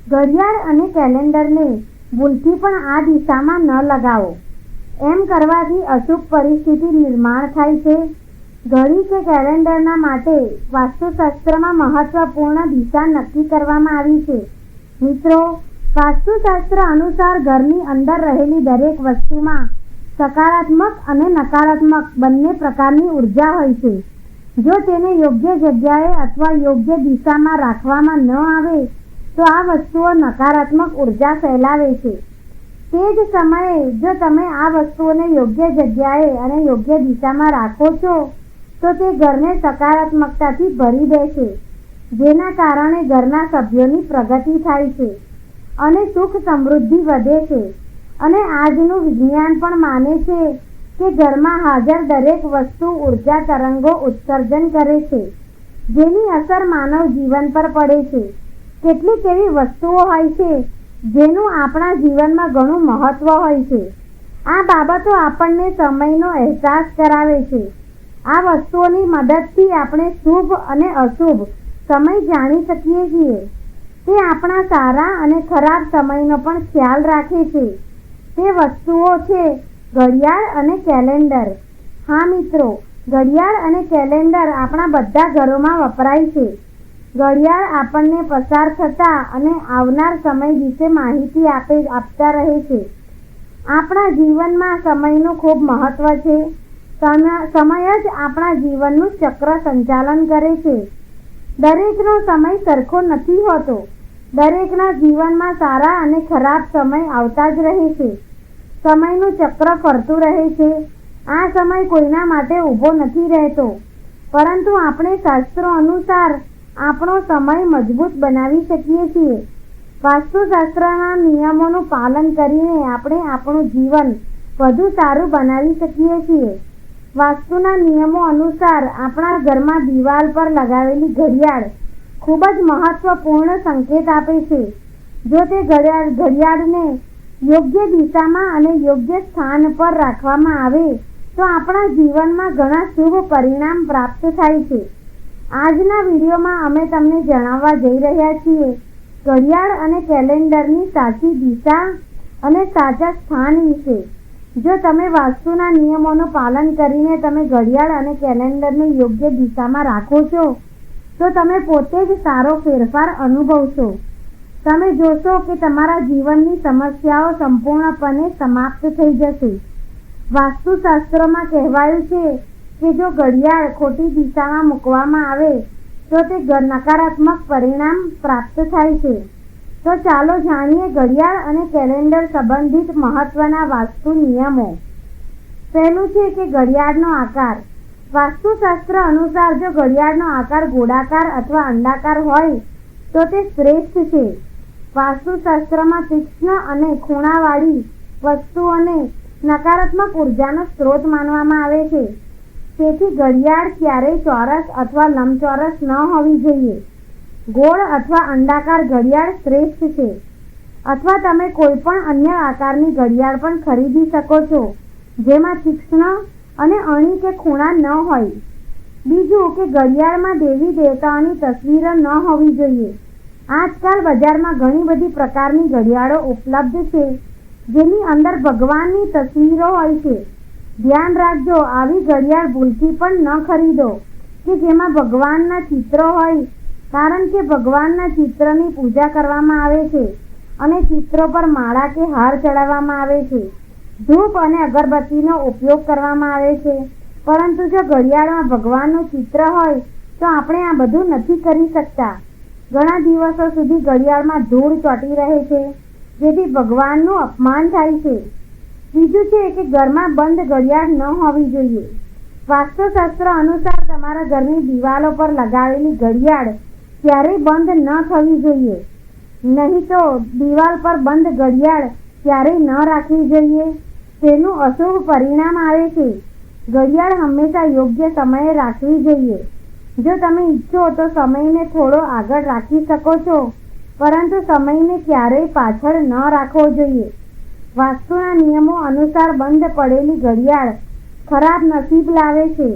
ઘડિયાળ અને કેલેન્ડરને ભૂલથી પણ આ દિશામાં ન લગાવો. એમ કરવાથી અશુભ પરિસ્થિતિ નિર્માણ થાય છે. ઘડી કે કેલેન્ડરના માટે વાસ્તુશાસ્ત્રમાં મહત્વપૂર્ણ દિશા નક્કી કરવામાં આવી છે. મિત્રો, વાસ્તુશાસ્ત્ર અનુસાર ઘરની અંદર રહેલી દરેક વસ્તુમાં સકારાત્મક અને નકારાત્મક બંને પ્રકારની ઉર્જા હોય છે. જો તેને યોગ્ય જગ્યાએ અથવા યોગ્ય દિશામાં રાખવામાં ન આવે તો આ વસ્તુઓ નકારાત્મક ઉર્જા ફેલાવે છે. તે જ સમયે જો તમે આ વસ્તુઓને યોગ્ય જગ્યાએ અને યોગ્ય દિશામાં રાખો છો તો તે ઘરને સકારાત્મકતાથી ભરી દે છે, જેના કારણે ઘરના સભ્યોની પ્રગતિ થાય છે અને સુખ સમૃદ્ધિ વધે છે. અને આજનું વિજ્ઞાન પણ માને છે કે ઘરમાં હાજર દરેક વસ્તુ ઉર્જા તરંગો ઉત્સર્જન કરે છે, જેની અસર માનવ જીવન પર પડે છે. કેટલીક એવી વસ્તુઓ હોય છે જેનું આપણા જીવનમાં ઘણું મહત્વ હોય છે. આ બાબતો આપણને સમયનો અહેસાસ કરાવે છે. આ વસ્તુઓની મદદથી આપણે શુભ અને અશુભ સમય જાણી શકીએ છીએ. તે આપણા સારા અને ખરાબ સમયનો પણ ખ્યાલ રાખે છે. તે વસ્તુઓ છે ઘડિયાળ અને કેલેન્ડર. હા મિત્રો, ઘડિયાળ અને કેલેન્ડર આપણા બધા ઘરોમાં વપરાય છે. ઘડિયાળ આપણને પસાર થતા અને આવનાર સમય વિશે માહિતી આપતા રહે છે. આપણા જીવનમાં સમયનું ખૂબ મહત્વ છે. સમય જ આપણા જીવનનું ચક્ર સંચાલન કરે છે. દરેકનો સમય સરખો નથી હોતો. દરેકના જીવનમાં સારા અને ખરાબ સમય આવતા જ રહે છે. સમયનું ચક્ર ફરતું રહે છે. આ સમય કોઈના માટે ઊભો નથી રહેતો, પરંતુ આપણે શાસ્ત્રો અનુસાર આપણો સમય મજબૂત બનાવી શકીએ છીએ. વાસ્તુશાસ્ત્રના નિયમોનું પાલન કરીને આપણે આપણું જીવન વધુ સારું બનાવી શકીએ છીએ. વાસ્તુના નિયમો અનુસાર આપણા ઘરમાં દિવાલ પર લગાવેલી ઘડિયાળ ખૂબ જ મહત્વપૂર્ણ સંકેત આપે છે. જો તે ઘડિયાળને યોગ્ય દિશામાં અને યોગ્ય સ્થાન પર રાખવામાં આવે તો આપણા જીવનમાં ઘણા શુભ પરિણામ પ્રાપ્ત થાય છે. આજના વિડીયોમાં અમે તમને જણાવવા જઈ રહ્યા છીએ ઘડિયાળ અને કેલેન્ડરની સાચી દિશા અને સાચા સ્થાન વિશે. જો તમે વાસ્તુના નિયમોનું પાલન કરીને તમે ઘડિયાળ અને કેલેન્ડરને યોગ્ય દિશામાં રાખો છો તો તમે પોતે જ સારો ફેરફાર અનુભવશો. તમે જોશો કે તમારા જીવનની સમસ્યાઓ સંપૂર્ણપણે સમાપ્ત થઈ જશે. વાસ્તુશાસ્ત્રમાં કહેવાયું છે કે જો ઘડિયાળ ખોટી દિશામાં મૂકવામાં આવે તો તે નકારાત્મક પરિણામ પ્રાપ્ત થાય છે. તો ચાલો જાણીએ ઘડિયાળ અને કેલેન્ડર સંબંધિત મહત્વના વાસ્તુ નિયમો. પહેલું છે કે ઘડિયાળનો આકાર. વાસ્તુશાસ્ત્ર અનુસાર જો ઘડિયાળનો આકાર ગોળાકાર અથવા અંડાકાર હોય તો તે શ્રેષ્ઠ છે. વાસ્તુશાસ્ત્રમાં તીક્ષ્ણ અને ખૂણાવાળી વસ્તુઓને નકારાત્મક ઉર્જાનો સ્ત્રોત માનવામાં આવે છે. તેથી ઘડિયાળ ક્યારેય ચોરસ અથવા લંબચોરસ ન હોવી જોઈએ. ગોળ અથવા અંડાકાર ઘડિયાળ શ્રેષ્ઠ છે. અથવા તમે કોઈ પણ અન્ય આકારની ઘડિયાળ પણ ખરીદી શકો છો જેમાં તીક્ષ્ણ અને અણી કે ખૂણા ન હોય. બીજું કે ઘડિયાળમાં દેવી દેવતાઓની તસવીરો ન હોવી જોઈએ. આજકાલ બજારમાં ઘણી બધી પ્રકારની ઘડિયાળો ઉપલબ્ધ છે જેની અંદર ભગવાનની તસવીરો હોય છે. ધ્યાન રાખજો, આવી ઘડિયાળ ભૂલથી પણ ન ખરીદો કે જેમાં ભગવાનના ચિત્રો હોય, કારણ કે ભગવાનના ચિત્રની પૂજા કરવામાં આવે છે અને ચિત્રો પર માળા કે હાર ચડાવવામાં આવે છે. ધૂપ અને અગરબત્તીનો ઉપયોગ કરવામાં આવે છે, પરંતુ જો ઘડિયાળમાં ભગવાનનું ચિત્ર હોય તો આપણે આ બધું નથી કરી શકતા. ઘણા દિવસો સુધી ઘડિયાળમાં ધૂળ ચોંટી રહે છે, જેથી ભગવાનનું અપમાન થાય છે. બીજું છે કે ઘરમાં બંધ ઘડિયાળ ન હોવી જોઈએ. વાસ્તુશાસ્ત્ર અનુસાર તમારા ઘરની દિવાલો પર લગાવેલી ઘડિયાળ ક્યારેય બંધ ન થવી જોઈએ. નહીં તો દિવાલ પર બંધ ઘડિયાળ ક્યારેય ન રાખવી જોઈએ. તેનું અશુભ પરિણામ આવે છે. ઘડિયાળ હંમેશા યોગ્ય સમયે રાખવી જોઈએ. જો તમે ઈચ્છો તો સમયને થોડો આગળ રાખી શકો છો, પરંતુ સમયને ક્યારેય પાછળ ન રાખવો જોઈએ. વાસ્તુના નિયમો અનુસાર બંધ પડેલી ઘડિયાળ ખરાબ નસીબ લાવે છે.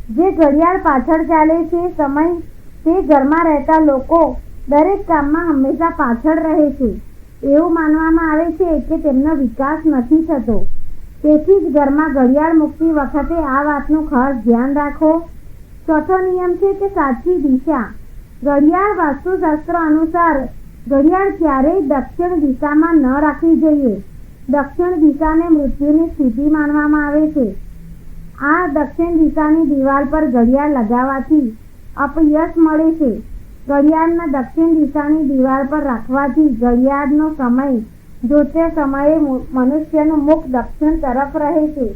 જે ઘડિયાળ પાછળ ચાલે છે સમય, તે ઘરમાં રહેતા લોકો દરેક કામમાં હંમેશા પાછળ રહે છે. એવું માનવામાં આવે છે કે તેમનો વિકાસ નથી થતો. તેથી જ ઘરમાં ઘડિયાળ મૂકતી વખતે આ વાતનું ખાસ ધ્યાન રાખો. ચોથો નિયમ છે કે સાચી દિશા. ઘડિયાળ વાસ્તુશાસ્ત્ર અનુસાર ઘડિયાળ ક્યારેય દક્ષિણ દિશામાં ન રાખવી જોઈએ. દક્ષિણ દિશાને મૃત્યુની સ્થિતિ માનવામાં આવે છે. આ દક્ષિણ દિશાની દિવાલ પર ઘડિયાળ લગાવવાથી અપયશ મળે છે. ઘડિયાળના દક્ષિણ દિશાની દિવાલ પર રાખવાથી ઘડિયાળનો સમય જોતે સમયે મનુષ્યનું મુખ દક્ષિણ તરફ રહે છે.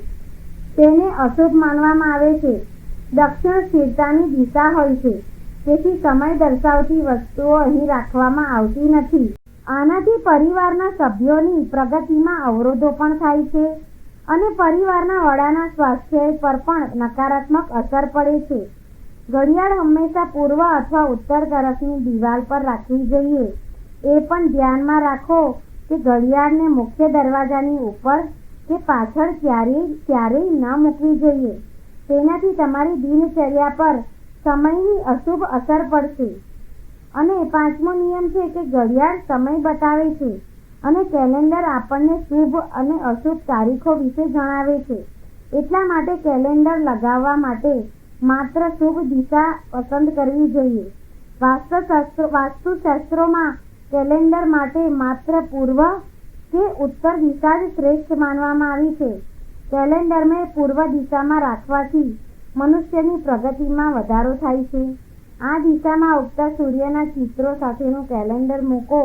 તેને અશુભ માનવામાં આવે છે. દક્ષિણ સ્થિરતાની દિશા હોય છે. તેથી સમય દર્શાવતી વસ્તુઓ અહીં રાખવામાં આવતી નથી. આનાથી પરિવારના સભ્યોની પ્રગતિમાં અવરોધો પણ થાય છે અને પરિવારના વડાના સ્વાસ્થ્ય પર પણ નકારાત્મક અસર પડે છે. ઘડિયાળ હંમેશા પૂર્વ અથવા ઉત્તર તરફની દિવાલ પર રાખવી જોઈએ. એ પણ ધ્યાનમાં રાખો કે ઘડિયાળને મુખ્ય દરવાજાની ઉપર કે પાછળ ક્યારેય ન મૂકવી જોઈએ. તેનાથી તમારી દિનચર્યા પર સમયની અશુભ અસર પડશે. અને પાંચમો નિયમ છે કે ઘડિયાળ સમય બતાવે છે અને કેલેન્ડર આપણને શુભ અને અશુભ તારીખો વિશે જણાવે છે. એટલા માટે કેલેન્ડર લગાવવા માટે માત્ર શુભ દિશા પસંદ કરવી જોઈએ. વાસ્તુશાસ્ત્રોમાં કેલેન્ડર માટે માત્ર પૂર્વ કે ઉત્તર દિશા જ શ્રેષ્ઠ માનવામાં આવી છે. કેલેન્ડરને પૂર્વ દિશામાં રાખવાથી મનુષ્યની પ્રગતિમાં વધારો થાય છે. આ દિશામાં ઉગતા સૂર્યના ચિત્રો સાથેનું કેલેન્ડર મૂકો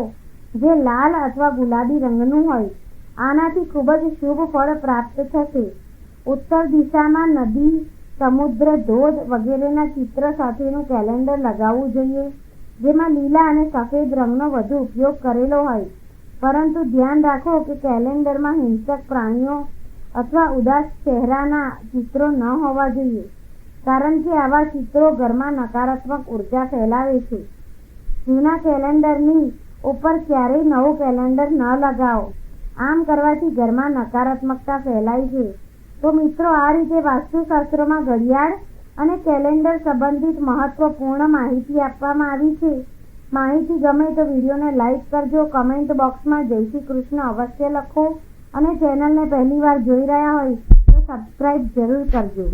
જે લાલ અથવા ગુલાબી રંગનું હોય. આનાથી ખૂબ જ શુભ ફળ પ્રાપ્ત થશે. ઉત્તર દિશામાં નદી, સમુદ્ર, ધોધ વગેરેના ચિત્ર સાથેનું કેલેન્ડર લગાવવું જોઈએ જેમાં લીલા અને સફેદ રંગનો વધુ ઉપયોગ કરેલો હોય. પરંતુ ધ્યાન રાખો કે કેલેન્ડરમાં હિંસક પ્રાણીઓ અથવા ઉદાસ ચહેરાના ચિત્રો ન હોવા જોઈએ, કારણ કે આવા ચિત્રો ઘરમાં નકારાત્મક ઉર્જા ફેલાવે છે. જૂના કેલેન્ડરની ઉપર ક્યારેય નવું કેલેન્ડર ન લગાવો. આમ કરવાથી ઘરમાં નકારાત્મકતા ફેલાય છે. તો મિત્રો, આ રીતે વાસ્તુશાસ્ત્રમાં ઘડિયાળ અને કેલેન્ડર સંબંધિત મહત્વપૂર્ણ માહિતી આપવામાં આવી છે. માહિતી ગમે તો વિડીયોને લાઈક કરજો. કમેન્ટ બોક્સમાં જય શ્રી કૃષ્ણ અવશ્ય લખો અને ચેનલને પહેલી વાર જોઈ રહ્યા હોય તો સબસ્ક્રાઈબ જરૂર કરજો.